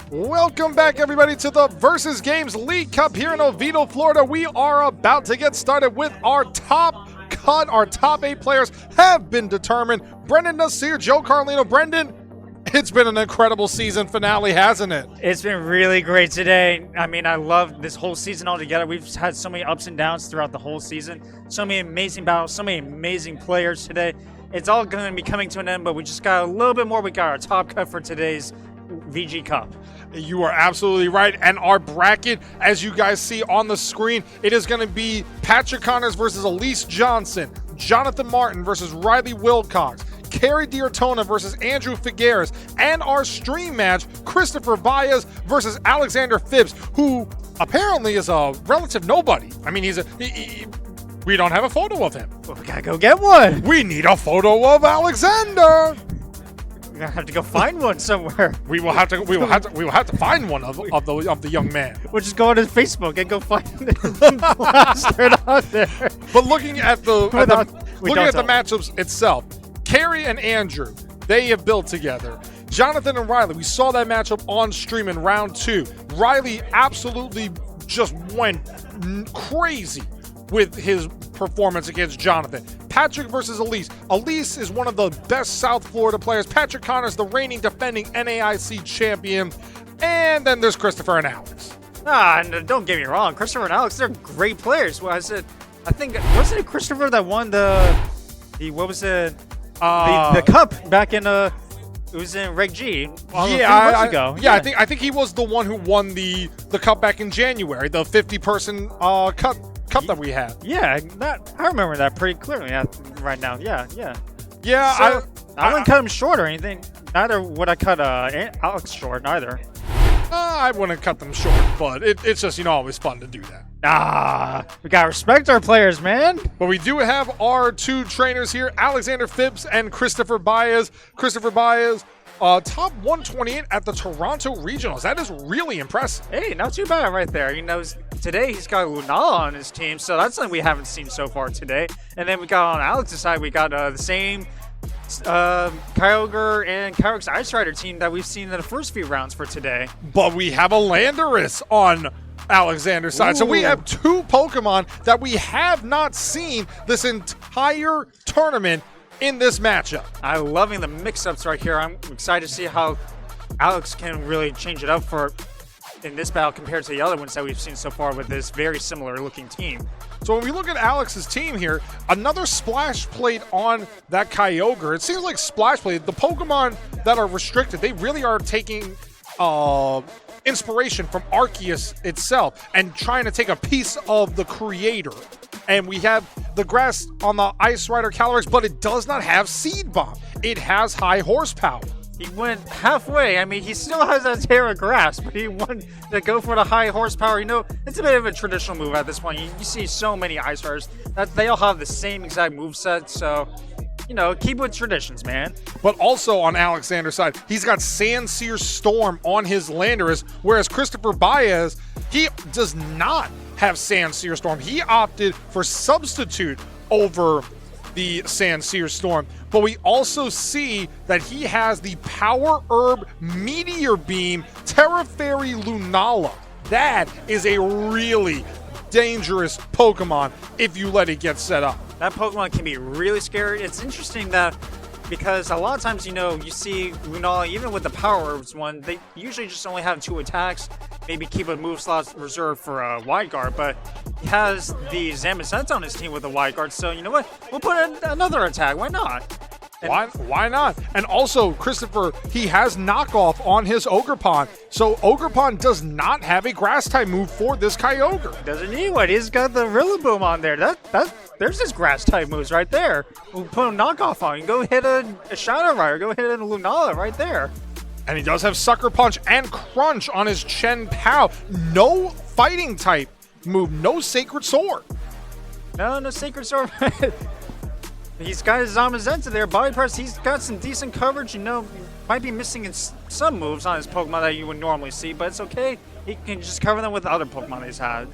Welcome back, everybody, to the Versus Games League Cup here in Oviedo, Florida. We are about to get started with our top cut. Our top 8 players have been determined. Brendan Nussear, Joe Carlino. Brendan, it's been an incredible season finale, hasn't it? It's been really great today. I mean, I love this whole season altogether. We've had so many ups and downs throughout the whole season. So many amazing battles, so many amazing players today. It's all going to be coming to an end, but we just got a little bit more. We got our top cut for today's VG Cup. You are absolutely right. And our bracket, as you guys see on the screen, it is going to be Patrick Connors versus Elise Johnson, Jonathan Martin versus Riley Wilcox, Carrie Diartona versus Andrew Figueres, and our stream match, Christopher Baez versus Alexander Phibbs, who apparently is a relative nobody. I mean, we don't have a photo of him. Well, we gotta go get one. We need a photo of Alexander. We're gonna have to go find one somewhere. We will have to find one of the young man. We'll just go on his Facebook and go find it and plaster it on there. But looking at the matchups itself, Carrie and Andrew, they have built together. Jonathan and Riley, we saw that matchup on stream in round 2. Riley absolutely just went crazy with his performance against Jonathan. Patrick versus Elise. Elise is one of the best South Florida players. Patrick Connors, the reigning defending NAIC champion. And then there's Christopher and Alex. And don't get me wrong, Christopher and Alex, they're great players. Well, I think, wasn't it Christopher that won the cup back in it was in Reg G a few months ago. Yeah, I think he was the one who won the cup back in January, the 50-person cup that we had. Yeah, I remember that pretty clearly right now. Yeah. Yeah, so, I wouldn't cut him short or anything. Neither would I cut Alex short, neither. I wouldn't cut them short, but it's just, always fun to do that. We gotta respect our players, man. But we do have our 2 trainers here, Alexander Phibbs and Christopher Baez. Christopher Baez, top 128 at the Toronto Regionals. That is really impressive. Hey, not too bad right there. Today he's got Lunala on his team, so that's something we haven't seen so far today. And then we got on Alex's side, we got the same Kyogre and Kyrix Ice Rider team that we've seen in the first few rounds for today. But we have a Landorus on Alexander's side. Ooh. So we have 2 Pokemon that we have not seen this entire tournament in this matchup. I'm loving the mix-ups right here. I'm excited to see how Alex can really change it up in this battle compared to the other ones that we've seen so far with this very similar looking team. So when we look at Alex's team here, another Splash Plate on that Kyogre. It seems like Splash Plate, the Pokemon that are restricted, they really are taking inspiration from Arceus itself and trying to take a piece of the creator. And we have the grass on the Ice Rider Calyrex, but it does not have Seed Bomb. It has high horsepower. He went halfway. I mean, he still has that Terra Grass, but he wanted to go for the high horsepower. It's a bit of a traditional move at this point. You see so many Ice Riders that they all have the same exact moveset, so keep with traditions, man. But also on Alexander's side, he's got Sandsear Storm on his Landorus, whereas Christopher Baez, he does not have Sandsear Storm. He opted for Substitute over the Sandsear Storm. But we also see that he has the Power Herb Meteor Beam Terra Fairy Lunala. That is a really dangerous Pokemon if you let it get set up. That Pokemon can be really scary. It's interesting that because a lot of times, you see Lunala, even with the Power Herbs one, they usually just only have 2 attacks, maybe keep a move slot reserved for a Wide Guard, but he has the Zamazenta on his team with a Wide Guard, so you know what? We'll put in another attack. Why not? Why not? And also, Christopher, he has knockoff on his Ogerpon. So Ogerpon does not have a grass type move for this Kyogre. Doesn't need one. He's got the Rillaboom on there. There's his grass type moves right there. We'll put a knockoff on. You go hit a Shadow Rider. Go hit a Lunala right there. And he does have Sucker Punch and Crunch on his Chen Pao. No fighting type move. No Sacred Sword. No Sacred Sword. He's got his Zamazenta there, body press. He's got some decent coverage. Might be missing in some moves on his Pokemon that you would normally see, but it's okay. He can just cover them with other Pokemon he's had.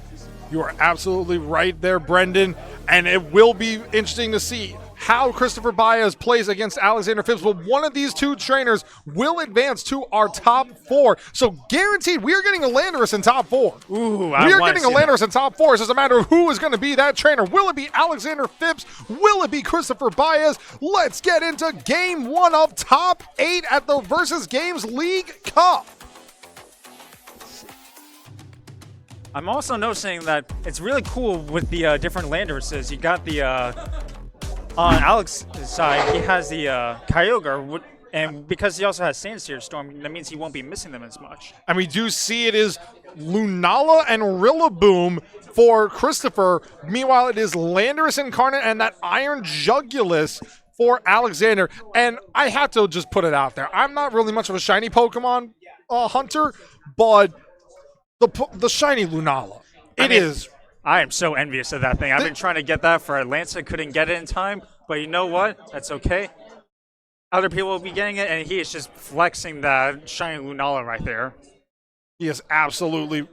You are absolutely right there, Brendan. And it will be interesting to see how Christopher Baez plays against Alexander Phipps, but one of these two trainers will advance to our top 4. So guaranteed, we are getting a Landorus in top 4. Ooh, we are getting a Landorus in top 4. It's just a matter of who is going to be that trainer. Will it be Alexander Phipps? Will it be Christopher Baez? Let's get into game 1 of top 8 at the Versus Games League Cup. I'm also noticing that it's really cool with the different Landoruses. You got the, on Alex's side, he has the Kyogre, and because he also has Sandsear Storm, that means he won't be missing them as much. And we do see it is Lunala and Rillaboom for Christopher. Meanwhile, it is Landorus Incarnate and that Iron Jugulus for Alexander. And I have to just put it out there. I'm not really much of a shiny Pokemon hunter, but the shiny Lunala. I am so envious of that thing. I've been trying to get that for Atlanta. Couldn't get it in time. But you know what? That's okay. Other people will be getting it, and he is just flexing that shiny Lunala right there. He is absolutely.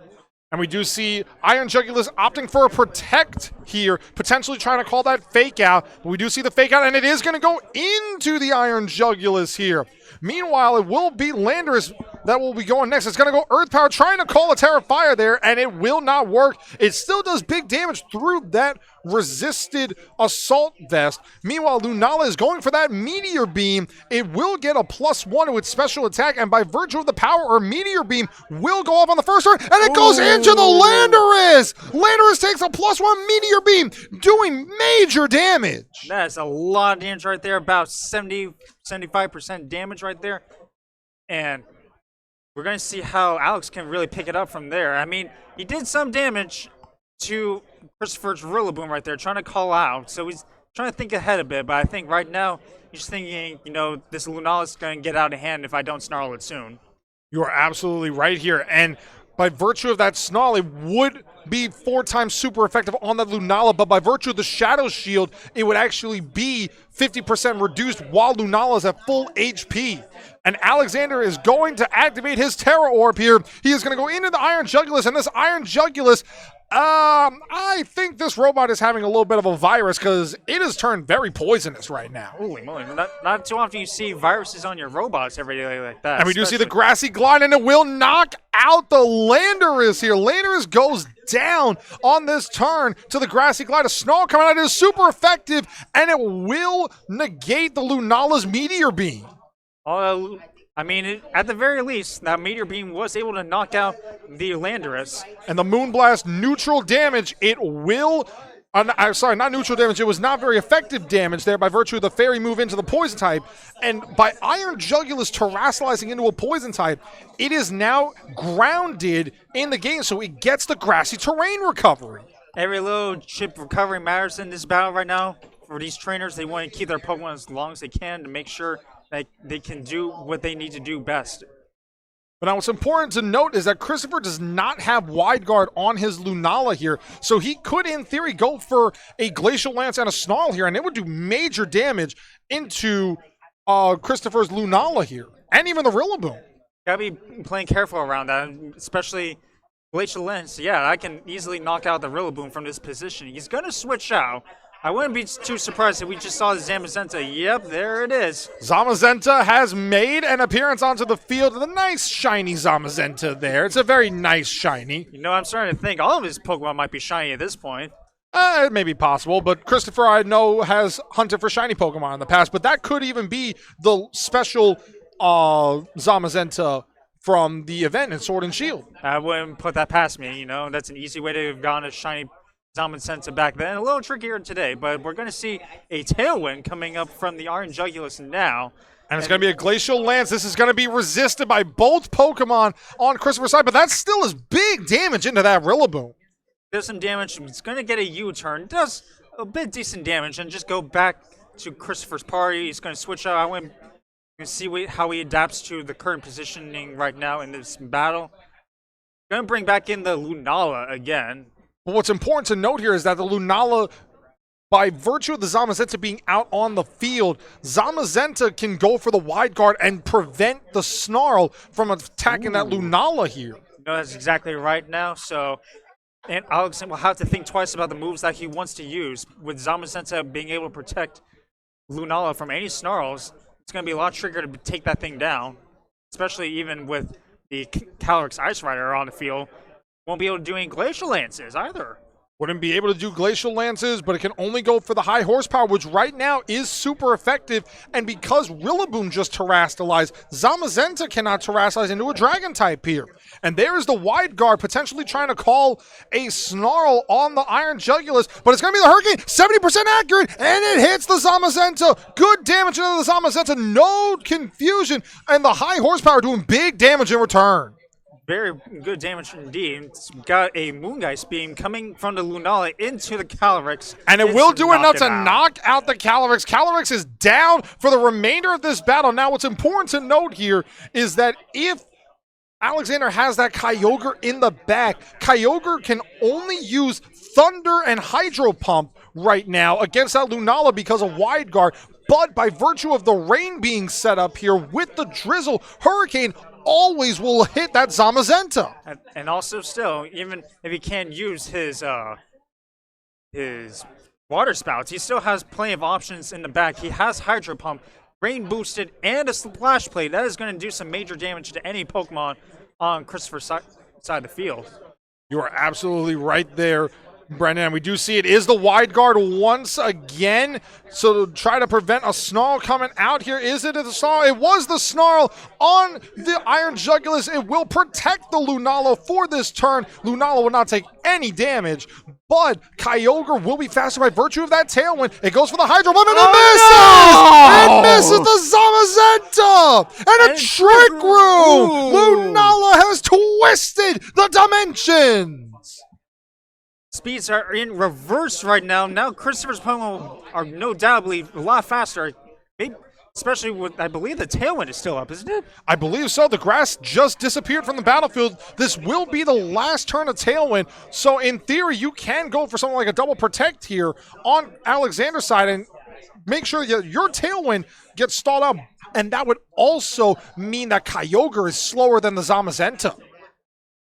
And we do see Iron Jugulus opting for a Protect here, potentially trying to call that Fake Out. But we do see the Fake Out, and it is going to go into the Iron Jugulus here. Meanwhile, it will be Landorus that will be going next. It's going to go Earth Power, trying to call a Terra Fire there, and it will not work. It still does big damage through that resisted Assault Vest. Meanwhile, Lunala is going for that Meteor Beam. It will get a +1 to its special attack, and by virtue of the power, or Meteor Beam will go off on the first turn, and it goes into the Landorus. Landorus takes a +1 Meteor Beam, doing major damage. That's a lot of damage right there, about 75% damage right there. And we're going to see how Alex can really pick it up from there. I mean, he did some damage to Christopher's Rillaboom right there, trying to call out. So he's trying to think ahead a bit, but I think right now he's thinking, you know, this Lunala is going to get out of hand if I don't snarl it soon. You are absolutely right here. And by virtue of that Snarl, it would be 4 times super effective on that Lunala, but by virtue of the Shadow Shield, it would actually be 50% reduced while Lunala is at full HP. And Alexander is going to activate his Terra Orb here. He is going to go into the Iron Jugulus, and this Iron Jugulus, I think this robot is having a little bit of a virus because it has turned very poisonous right now. Holy moly. Not too often you see viruses on your robots every day like that. And we do see the Grassy Glide, and it will knock out the Landorus here. Landorus goes down on this turn to the Grassy Glide. A Snarl coming out is super effective, and it will negate the Lunala's Meteor Beam. I mean, at the very least, that Meteor Beam was able to knock out the Landorus. And the Moonblast neutral damage, it will... sorry, not neutral damage. It was not very effective damage there by virtue of the Fairy move into the Poison type. And by Iron Jugulus terrestrializing into a Poison type, it is now grounded in the game, so it gets the Grassy Terrain recovery. Every little chip recovery matters in this battle right now. For these trainers, they want to keep their Pokemon as long as they can to make sure that they can do what they need to do best. But now what's important to note is that Christopher does not have Wide Guard on his Lunala here, so he could, in theory, go for a Glacial Lance and a Snarl here, and it would do major damage into Christopher's Lunala here, and even the Rillaboom. Gotta be playing careful around that, especially Glacial Lance. Yeah, I can easily knock out the Rillaboom from this position. He's gonna switch out. I wouldn't be too surprised if we just saw the Zamazenta. Yep, there it is. Zamazenta has made an appearance onto the field. The nice shiny Zamazenta there. It's a very nice shiny. You know, I'm starting to think all of his Pokemon might be shiny at this point. It may be possible, but Christopher, I know, has hunted for shiny Pokemon in the past, but that could even be the special Zamazenta from the event in Sword and Shield. I wouldn't put that past me, you know. That's an easy way to have gotten a shiny Zamazenta back then. A little trickier today, but we're going to see a Tailwind coming up from the Iron Jugulus now. And it's going to be a Glacial Lance. This is going to be resisted by both Pokemon on Christopher's side, but that still is big damage into that Rillaboom. Does some damage. It's going to get a U-turn. Does a bit decent damage and just go back to Christopher's party. He's going to switch out. I want to see how he adapts to the current positioning right now in this battle. Going to bring back in the Lunala again. But what's important to note here is that the Lunala, by virtue of the Zamazenta being out on the field, Zamazenta can go for the Wide Guard and prevent the Snarl from attacking that Lunala here. No, that's exactly right now. So, and Alex will have to think twice about the moves that he wants to use, with Zamazenta being able to protect Lunala from any snarls, it's going to be a lot trickier to take that thing down, especially even with the Calyrex Ice Rider on the field. Won't be able to do any Glacial Lances either. Wouldn't be able to do Glacial Lances, but it can only go for the high horsepower, which right now is super effective. And because Rillaboom just terastallized, Zamazenta cannot terastallize into a Dragon type here. And there is the Wide Guard potentially trying to call a Snarl on the Iron Jugulus, but it's going to be the Hurricane, 70% accurate, and it hits the Zamazenta. Good damage into the Zamazenta, no confusion, and the high horsepower doing big damage in return. Very good damage indeed. It's got a Moongeist beam coming from the Lunala into the Calyrex. And it will do enough to knock out the Calyrex. Calyrex is down for the remainder of this battle. Now, what's important to note here is that if Alexander has that Kyogre in the back, Kyogre can only use Thunder and Hydro Pump right now against that Lunala because of Wide Guard. But by virtue of the rain being set up here with the Drizzle, Hurricane always will hit that Zamazenta. And also still, even if he can't use his water spouts, he still has plenty of options in the back. He has Hydro Pump, Rain Boosted, and a Splash Plate. That is going to do some major damage to any Pokemon on Christopher's side of the field. You are absolutely right there, Brendan. We do see it is the Wide Guard once again. So to try to prevent a Snarl coming out here. Is it the Snarl? It was the Snarl on the Iron Jugulus. It will protect the Lunala for this turn. Lunala will not take any damage, but Kyogre will be faster by virtue of that Tailwind. It goes for the Hydro Pump and it misses! No! It misses the Zamazenta! And a Trick Room! Lunala has twisted the dimensions! Speeds are in reverse right now. Now Christopher's Pokemon are no doubtly a lot faster. Maybe, especially with, I believe the Tailwind is still up, isn't it? I believe so. The grass just disappeared from the battlefield. This will be the last turn of Tailwind. So in theory, you can go for something like a double protect here on Alexander's side and make sure that your Tailwind gets stalled out. And that would also mean that Kyogre is slower than the Zamazenta.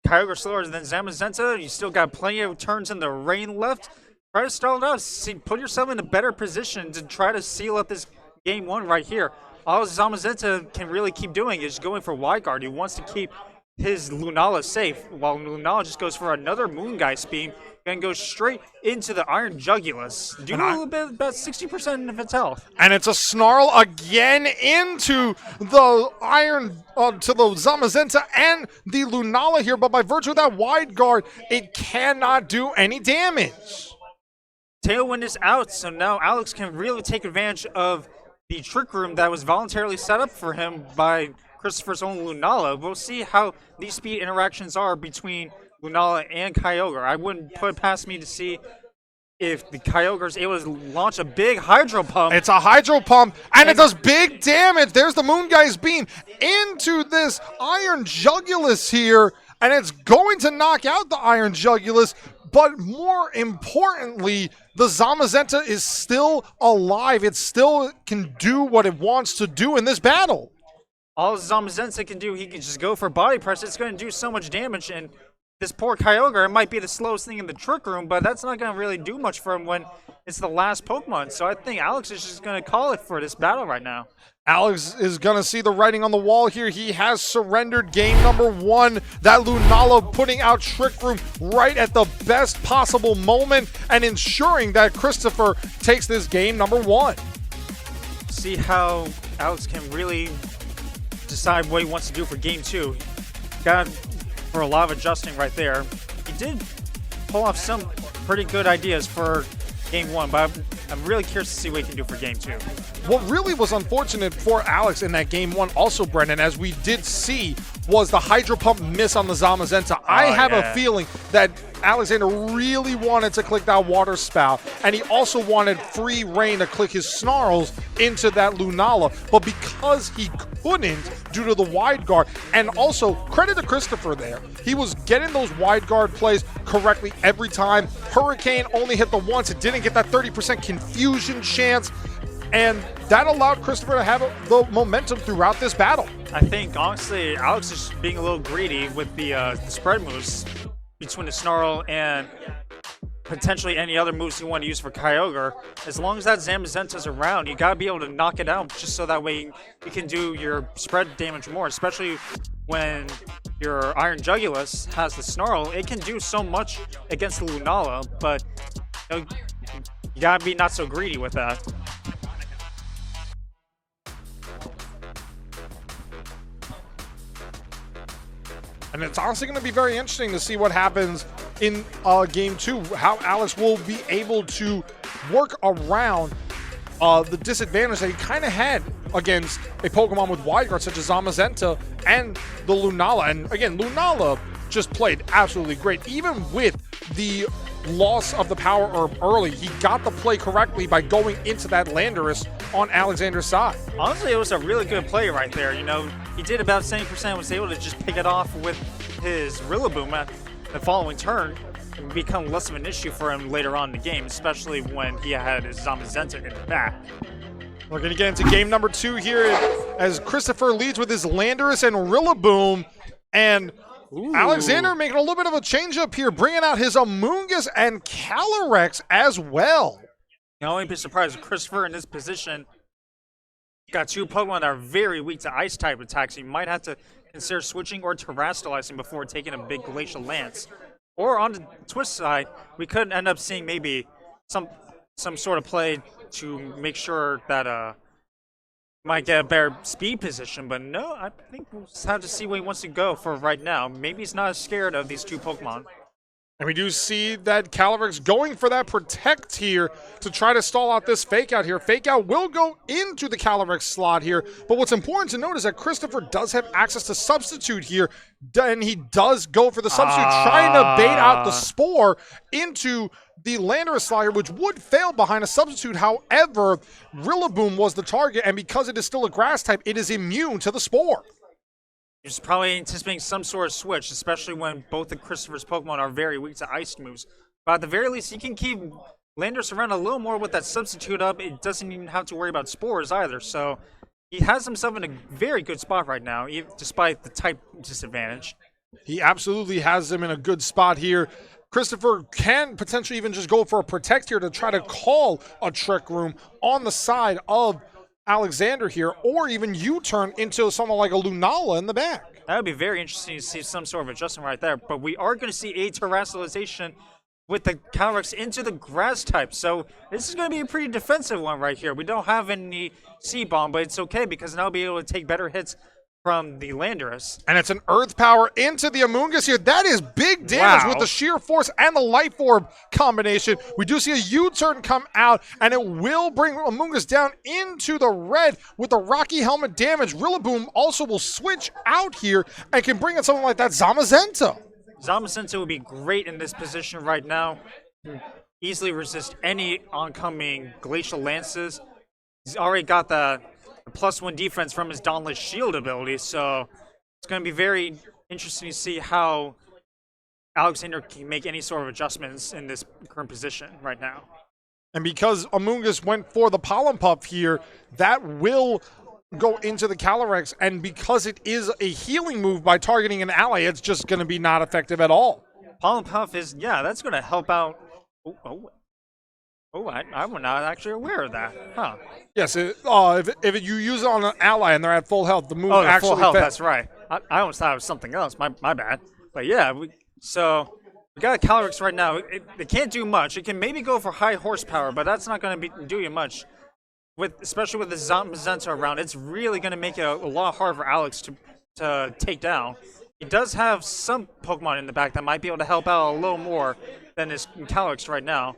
Kyogre slower than Zamazenta. You still got plenty of turns in the rain left. Try to stall it out. Put yourself in a better position to try to seal up this game one right here. All Zamazenta can really keep doing is going for Wide Guard. He wants to keep his Lunala safe, while Lunala just goes for another Moongeist beam and goes straight into the Iron Jugulus. Do a little bit, about 60% of its health. And it's a Snarl again into the Iron, to the Zamazenta and the Lunala here, but by virtue of that Wide Guard, it cannot do any damage. Tailwind is out, so now Alex can really take advantage of the Trick Room that was voluntarily set up for him by Christopher's own Lunala. We'll see how these speed interactions are between Lunala and Kyogre. I wouldn't put it past me to see if the Kyogre is able to launch a big Hydro Pump. It's a Hydro Pump, and it does big damage. There's the Moongeist Beam into this Iron Jugulus here, and it's going to knock out the Iron Jugulus, but more importantly, the Zamazenta is still alive. It still can do what it wants to do in this battle. All Zamazenta can do, he can just go for Body Press. It's going to do so much damage, and this poor Kyogre, it might be the slowest thing in the Trick Room, but that's not going to really do much for him when it's the last Pokemon. So I think Alex is just going to call it for this battle right now. Alex is going to see the writing on the wall here. He has surrendered game number one. That Lunala putting out Trick Room right at the best possible moment and ensuring that Christopher takes this game number one. See how Alex can really decide what he wants to do for game two. Got for a lot of adjusting right there. He did pull off some pretty good ideas for game one, but I'm really curious to see what he can do for game two. What really was unfortunate for Alex in that game one also, Brendan, as we did see, was the Hydro Pump miss on the Zamazenta. I have a feeling that Alexander really wanted to click that Water Spout, and he also wanted free reign to click his Snarls into that Lunala, but because he couldn't due to the Wide Guard, and also credit to Christopher there, he was getting those Wide Guard plays correctly every time. Hurricane only hit the once, it didn't get that 30% confusion chance, and that allowed Christopher to have the momentum throughout this battle. I think, honestly, Alex is being a little greedy with the spread moves between the Snarl and potentially any other moves you want to use for Kyogre. As long as that Zamazenta's around, you gotta be able to knock it out just so that way you can do your spread damage more, especially when your Iron Jugulus has the Snarl. It can do so much against the Lunala, but you gotta be not so greedy with that. And it's honestly going to be very interesting to see what happens in game 2, how Alex will be able to work around the disadvantage that he kind of had against a Pokemon with wide guard such as Zamazenta and the Lunala. And again, Lunala just played absolutely great. Even with the loss of the power herb early, he got the play correctly by going into that Landorus on Alexander's side. Honestly, it was a really good play right there. He did about 70%, was able to just pick it off with his Rillaboom at the following turn and become less of an issue for him later on in the game, especially when he had his Zamazenta in the back. We're going to get into game number 2 here as Christopher leads with his Landorus and Rillaboom, and Alexander making a little bit of a change up here, bringing out his Amoonguss and Calyrex as well. You know, I'd be surprised if Christopher in this position got 2 Pokemon that are very weak to ice type attacks. You might have to consider switching or terastallizing before taking a big Glacial Lance. Or on the twist side, we could end up seeing maybe some sort of play to make sure that might get a better speed position, but no, I think we'll just have to see where he wants to go for right now. Maybe he's not as scared of these 2 Pokemon. And we do see that Calyrex going for that Protect here to try to stall out this Fake Out here. Fake Out will go into the Calyrex slot here, but what's important to note is that Christopher does have access to Substitute here, and he does go for the Substitute, trying to bait out the Spore into the Landorus slot here, which would fail behind a Substitute. However, Rillaboom was the target, and because it is still a Grass type, it is immune to the Spore. He's probably anticipating some sort of switch, especially when both of Christopher's Pokemon are very weak to ice moves. But at the very least, he can keep Landorus around a little more with that Substitute up. It doesn't even have to worry about Spores either. So he has himself in a very good spot right now, despite the type disadvantage. He absolutely has him in a good spot here. Christopher can potentially even just go for a Protect here to try to call a Trick Room on the side of Alexander here, or even U-turn into someone like a Lunala in the back. That would be very interesting to see some sort of adjustment right there, but we are going to see a terastallization with the Calyrex into the Grass type, so this is going to be a pretty defensive one right here. We don't have any C-Bomb, but it's okay because now we'll be able to take better hits from the Landorus. And it's an Earth Power into the Amoonguss here. That is big damage with the Sheer Force and the Life Orb combination. We do see a U-turn come out, and it will bring Amoonguss down into the red with the Rocky Helmet damage. Rillaboom also will switch out here and can bring in something like that Zamazenta. Zamazenta would be great in this position right now. Easily resist any oncoming Glacial Lances. He's already got the +1 defense from his Dauntless Shield ability, so it's going to be very interesting to see how Alexander can make any sort of adjustments in this current position right now. And because Amoonguss went for the Pollen Puff here, that will go into the Calyrex, and because it is a healing move by targeting an ally, it's just going to be not effective at all. Pollen Puff is, that's going to help out. I was not actually aware of that. Huh. Yes, if you use it on an ally and they're at full health, the move actually full health, that's right. I almost thought it was something else. My bad. But yeah, we got a Calyrex right now. It can't do much. It can maybe go for high horsepower, but that's not going to do you much. Especially with the Zamazenta around, it's really going to make it a lot harder for Alex to take down. He does have some Pokemon in the back that might be able to help out a little more than his Calyrex right now.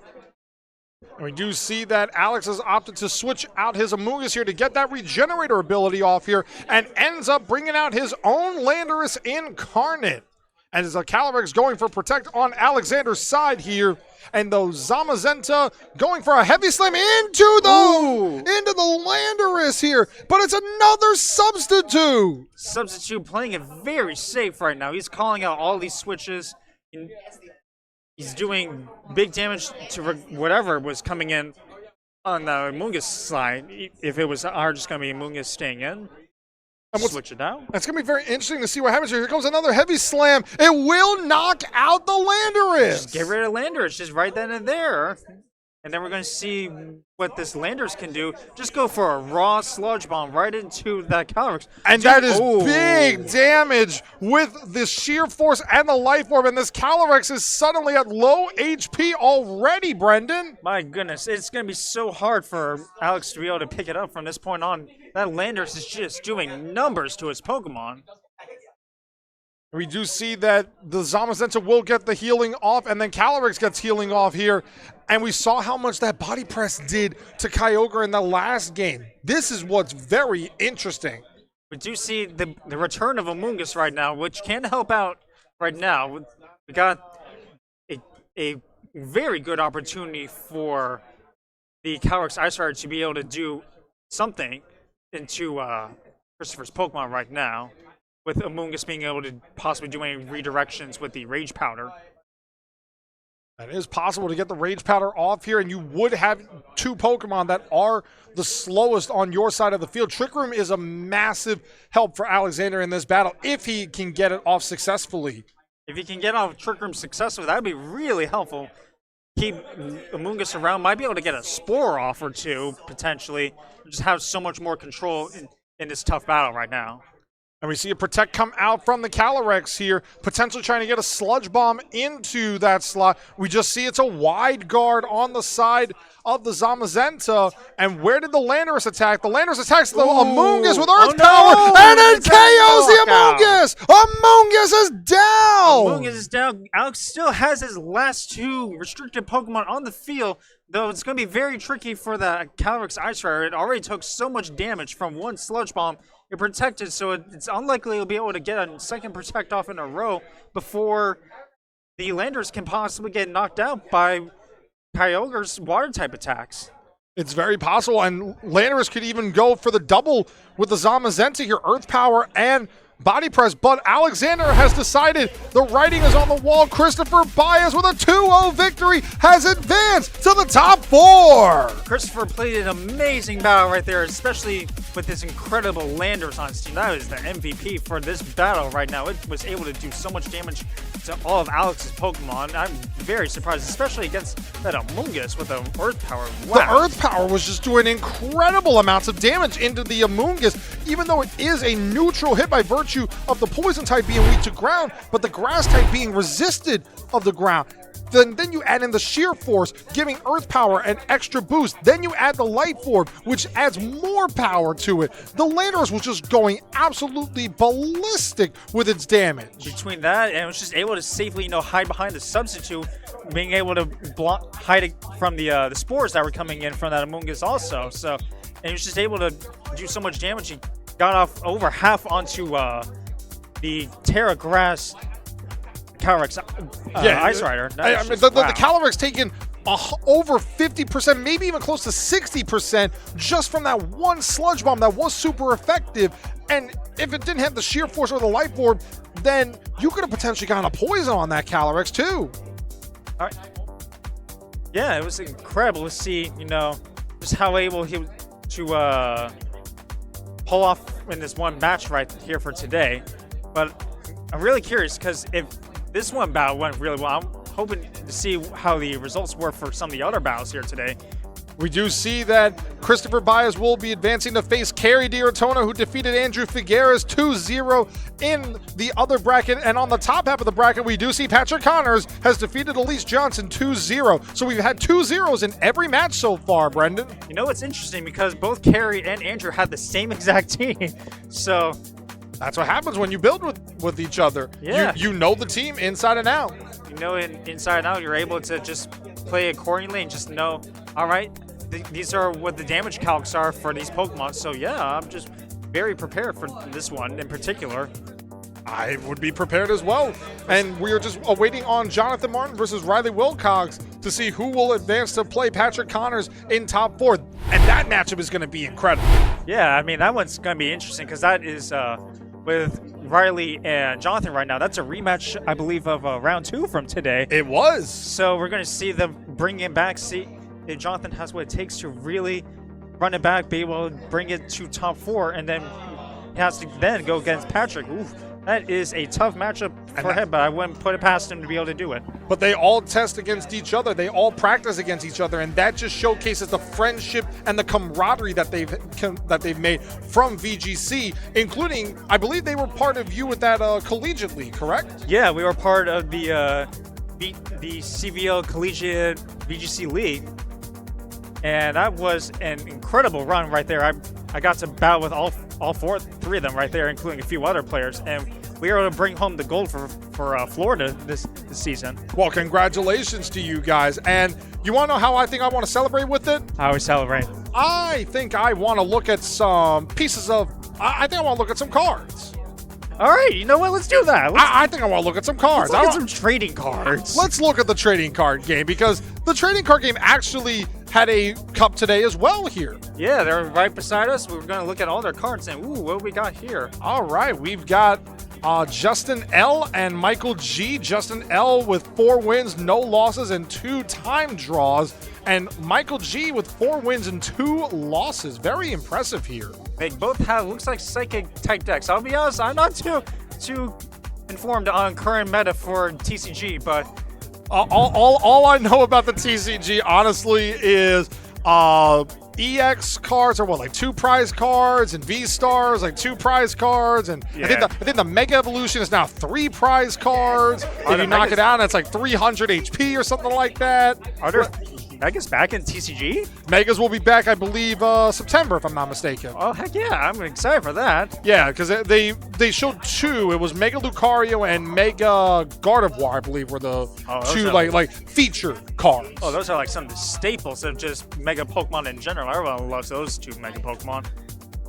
And we do see that Alex has opted to switch out his Amoonguss here to get that Regenerator ability off here, and ends up bringing out his own Landorus Incarnate. And as a Calyrex going for Protect on Alexander's side here, and the Zamazenta going for a Heavy Slam into the Landorus here, but it's another Substitute. Substitute playing it very safe right now. He's calling out all these switches. He's doing big damage to whatever was coming in on the Amoonguss side. If it was just going to be Amoonguss staying in. Switch it out. It's going to be very interesting to see what happens here. Here comes another heavy slam. It will knock out the Landorus. Just get rid of Landorus just right then and there. And then we're going to see what this Landorus can do. Just go for a raw sludge bomb right into that Calyrex. And that is big damage with the sheer force and the life orb. And this Calyrex is suddenly at low HP already, Brendan. My goodness, it's going to be so hard for Alex to be able to pick it up from this point on. That Landorus is just doing numbers to his Pokemon. We do see that the Zamazenta will get the healing off, and then Calyrex gets healing off here. And we saw how much that body press did to Kyogre in the last game. This is what's very interesting. We do see the return of Amoonguss right now, which can help out right now. We got a very good opportunity for the Calyrex Ice Rider to be able to do something into Christopher's Pokemon right now, with Amoonguss being able to possibly do any redirections with the Rage Powder. It is possible to get the Rage Powder off here, and you would have two Pokemon that are the slowest on your side of the field. Trick Room is a massive help for Alexander in this battle if he can get it off successfully. If he can get off Trick Room successfully, that would be really helpful. Keep Amoonguss around, might be able to get a Spore off or two, potentially. Just have so much more control in this tough battle right now. And we see a Protect come out from the Calyrex here, potentially trying to get a Sludge Bomb into that slot. We just see it's a wide guard on the side of the Zamazenta. And where did the Landorus attack? The Landorus attacks the Amoonguss with Earth Power, and it KOs the Amoonguss! Amoonguss is down! Amoonguss is down. Alex still has his last two restricted Pokemon on the field, though it's going to be very tricky for the Calyrex Ice Rider. It already took so much damage from one Sludge Bomb. It protected, so it's unlikely he'll be able to get a second Protect off in a row before the Landorus can possibly get knocked out by Kyogre's Water-type attacks. It's very possible, and Landorus could even go for the double with the Zamazenta here, Earth Power and Body Press, but Alexander has decided the writing is on the wall. Christopher Baez with a 2-0 victory has advanced to the top 4. Christopher played an amazing battle right there, especially with this incredible Landorus on his team. That is the MVP for this battle right now. It was able to do so much damage to all of Alex's Pokemon. I'm very surprised, especially against that Amoonguss with the Earth Power. Wow. The Earth Power was just doing incredible amounts of damage into the Amoonguss, even though it is a neutral hit by virtue of the Poison type being weak to ground, but the Grass type being resisted of the ground. Then you add in the Sheer Force, giving Earth Power an extra boost. Then you add the Light Orb, which adds more power to it. The Landorus was just going absolutely ballistic with its damage. Between that, and it was just able to safely, hide behind the Substitute, being able to hide it from the spores that were coming in from that Amoonguss also. So, and he was just able to do so much damage. He got off over half onto the Terra Grass Calyrex Ice Rider. I mean, the Calyrex taken over 50%, maybe even close to 60% just from that one Sludge Bomb that was super effective. And if it didn't have the Sheer Force or the Life Orb, then you could have potentially gotten a poison on that Calyrex too. All right. Yeah, it was incredible to see, just how able he was to pull off in this one match right here for today. But I'm really curious, because if this one battle went really well, I'm hoping to see how the results were for some of the other battles here today. We do see that Christopher Baez will be advancing to face Kerry Diratona, who defeated Andrew Figueres 2-0 in the other bracket. And on the top half of the bracket, we do see Patrick Connors has defeated Elise Johnson 2-0. So we've had 2-0s in every match so far, Brendan. It's interesting because both Kerry and Andrew had the same exact team. So that's what happens when you build with each other. Yeah. You know the team inside and out. Inside and out, you're able to just play accordingly and just know, all right, these are what the damage calcs are for these Pokemon. So yeah, I'm just very prepared for this one in particular. I would be prepared as well. And we are just awaiting on Jonathan Martin versus Riley Wilcox to see who will advance to play Patrick Connors in top 4. And that matchup is going to be incredible. Yeah, that one's going to be interesting because that is with Riley and Jonathan right now. That's a rematch, I believe, of round 2 from today. It was. So we're going to see them bring it back, see if Jonathan has what it takes to really run it back, be able to bring it to top 4, and then he has to then go against Patrick. Oof, that is a tough matchup for him, but I wouldn't put it past him to be able to do it. But they all test against each other. They all practice against each other, and that just showcases the friendship and the camaraderie that they've made from VGC, including, I believe they were part of you with that collegiate league, correct? Yeah, we were part of the CVL Collegiate VGC League, and that was an incredible run right there. I got to battle with all three of them right there, including a few other players, and we were able to bring home the gold for Florida this season. Well, congratulations to you guys. And you want to know how I think I want to celebrate with it? I always celebrate. I think I want to look at some pieces of, I think I want to look at some cards. All right, you know what? Let's do that. I think I want to look at some cards. Let's look at some trading cards. Let's look at the trading card game, because the trading card game actually had a cup today as well here. Yeah, they're right beside us. We were going to look at all their cards and, ooh, what do we got here? All right, we've got Justin L. and Michael G. Justin L. with 4 wins, no losses, and 2 time draws. And Michael G. with 4 wins and 2 losses. Very impressive here. They both have, looks like, psychic type decks. I'll be honest, I'm not too informed on current meta for TCG, but all I know about the TCG, honestly, is EX cards are like 2 prize cards, and V stars like 2 prize cards, and yeah. I think the Mega Evolution is now 3 prize cards. If you knock it out, it's like 300 HP or something like that. Are there Megas back in TCG? Megas will be back, I believe, September, if I'm not mistaken. Oh, heck yeah. I'm excited for that. Yeah, because they showed 2. It was Mega Lucario and Mega Gardevoir, I believe, were the 2 like feature cards. Oh, those are like some of the staples of just Mega Pokemon in general. Everyone loves those 2 Mega Pokemon.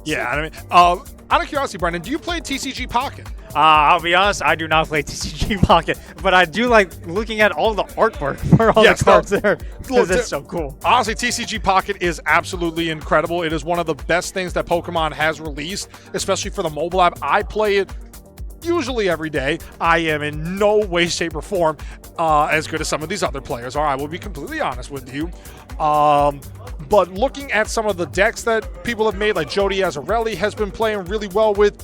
Yeah, I mean, out of curiosity, Brendan, do you play TCG Pocket? I'll be honest, I do not play TCG Pocket, but I do like looking at all the artwork for all the cards there, because it's so cool. Honestly, TCG Pocket is absolutely incredible. It is one of the best things that Pokemon has released, especially for the mobile app. I play it usually every day. I am in no way, shape, or form as good as some of these other players are. I will be completely honest with you. But looking at some of the decks that people have made, like Jody Azzarelli has been playing really well with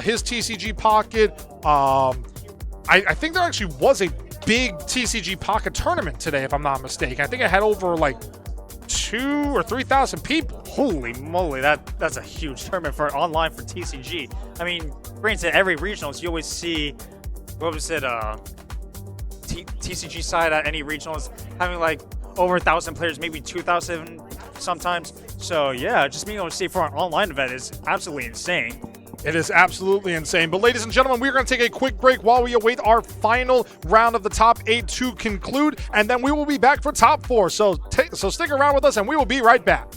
his TCG Pocket. I think there actually was a big TCG Pocket tournament today, if I'm not mistaken. I think it had over like 2,000 or 3,000 people. Holy moly, that's a huge tournament for online for TCG. I mean, granted, every regionals you always see, what was it, TCG side at any regionals having like over 1,000 players, maybe 2,000 sometimes. So yeah, just being able to see for an online event is absolutely insane. It is absolutely insane. But ladies and gentlemen, we're going to take a quick break while we await our final round of the top 8 to conclude, and then we will be back for top 4. So stick around with us, and we will be right back.